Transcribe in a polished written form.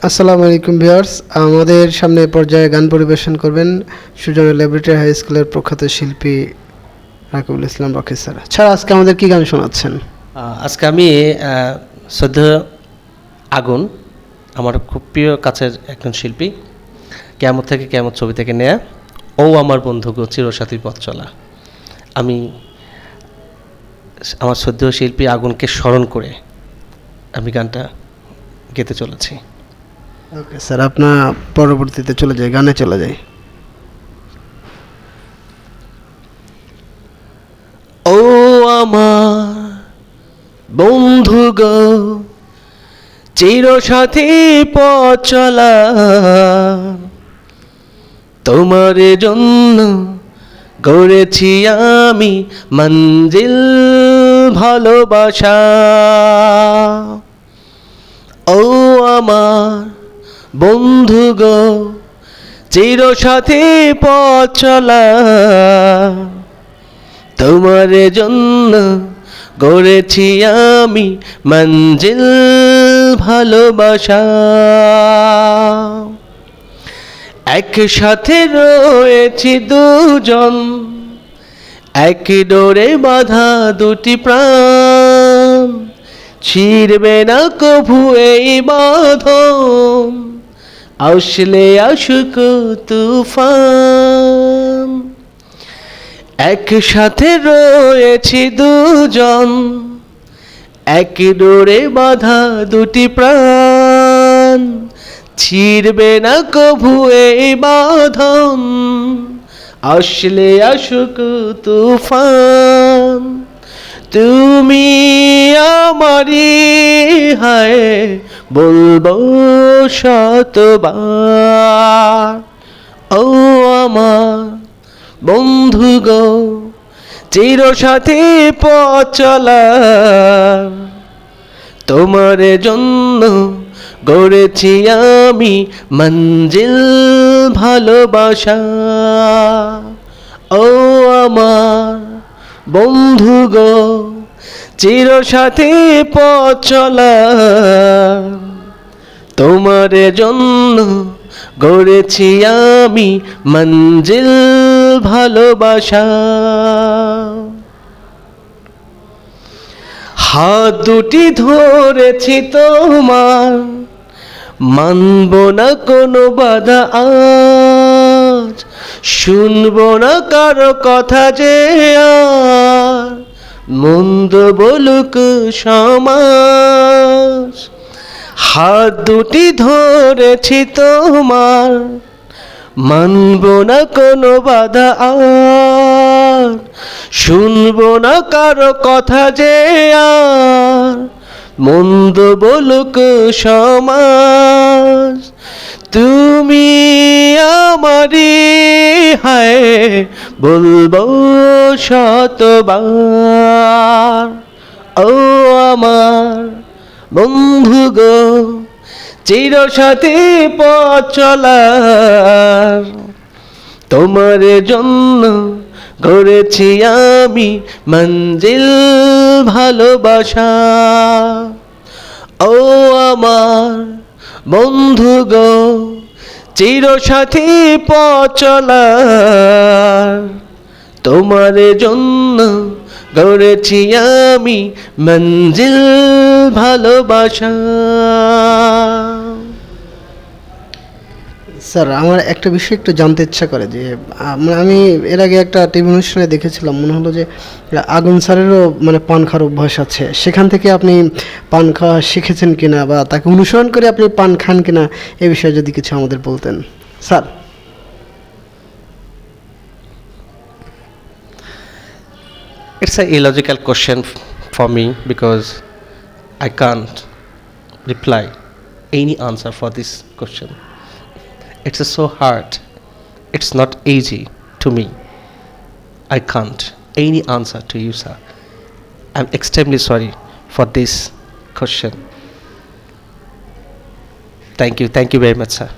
আসসালামু আলাইকুম ভিউয়ার্স, আমাদের সামনে পর্যায়ে গান পরিবেশন করবেন সুজনের ল্যাবরেটরি হাই স্কুলের প্রখ্যাত শিল্পী রাকিবুল ইসলাম রকি স্যার। স্যার, আজকে আমাদের কি গান শোনাচ্ছেন? আজকে আমি শ্রদ্ধেয় আগুন, আমার খুব প্রিয় কাছের একজন শিল্পী, কেয়ামত থেকে কেয়ামত ছবি থেকে নেয়া ও আমার বন্ধু গো চিরসাথী পথ চলা। আমি আমার শ্রদ্ধেয় শিল্পী আগুনকে স্মরণ করে আমি গানটা গেতে চলেছি। ওকে স্যার, আপনার পরবর্তীতে চলে যাই, গানে চলে যাই। ও আমার বন্ধু গো চিরসাথী পথ চলা, তোমার জন্য গড়েছি আমি মঞ্জিল ভালোবাসা। ও আমার বন্ধু গো চিরসাথী পথ চলা, তোমার জন্য গড়েছি আমি মঞ্জিল ভালোবাসা। একসাথে রয়েছি দুজন, এক ডোরে বাঁধা দুটি প্রাণ, ছিড়বে না কভু এই বাঁধন, আসলে আসুক তুফান। একসাথে রয়েছি দুজন, এক ডোরে বাঁধা দুটি প্রাণ, ছিড়বে না কভু এই বাঁধন, আসলে আসুক তুফান। তুমি আমারি হায় বলবো শতবার। ও আমার বন্ধু গো চিরসাথী পথ চলা, তোমার জন্য গড়েছি আমি মঞ্জিল ভালোবাসা। ও আমার বন্ধু গো চিরসাথী পথ চলা, তোমার জন্য গড়েছি আমি মঞ্জিল ভালোবাসা। হাত দুটি ধরেছি তোমার, মানব না কোনো বাধা আজ, শুনব না কারো কথা যে আর মন্দ বলুক সমাজ। হাত দুটি ধরেছি তোমার, মানব না কোনো বাধা আর, শুনব না কারো কথা যে আর মন্দ বলুক সমাজ। তুমি আমারি হায় বলবো শতবার। ও আমার বন্ধু গো চিরসাথী পথ চলার, তোমার জন্য গড়েছি আমি মঞ্জিল ভালোবাসা। ও আমার বন্ধু গো চিরসাথী পথ চলার, তোমার জন্য গড়েছি আমি মঞ্জিল ভালোবাসা। স্যার, আমার একটা বিষয় একটু জানতে ইচ্ছা করে যে আমি এর আগে একটা টিভি অনুষ্ঠানে দেখেছিলাম, মনে হলো যে আগুন স্যারেরও মানে পান খাওয়ার অভ্যাস আছে। সেখান থেকে আপনি পান খাওয়া শিখেছেন কিনা বা তাকে অনুসরণ করে আপনি পান খান কিনা, এ বিষয়ে যদি কিছু আমাদের বলতেন sir. It's a illogical question for me because I can't reply any answer for this question. It's so hard. It's not easy to me. I can't any answer to you, sir. I'm extremely sorry for this question. Thank you very much, sir.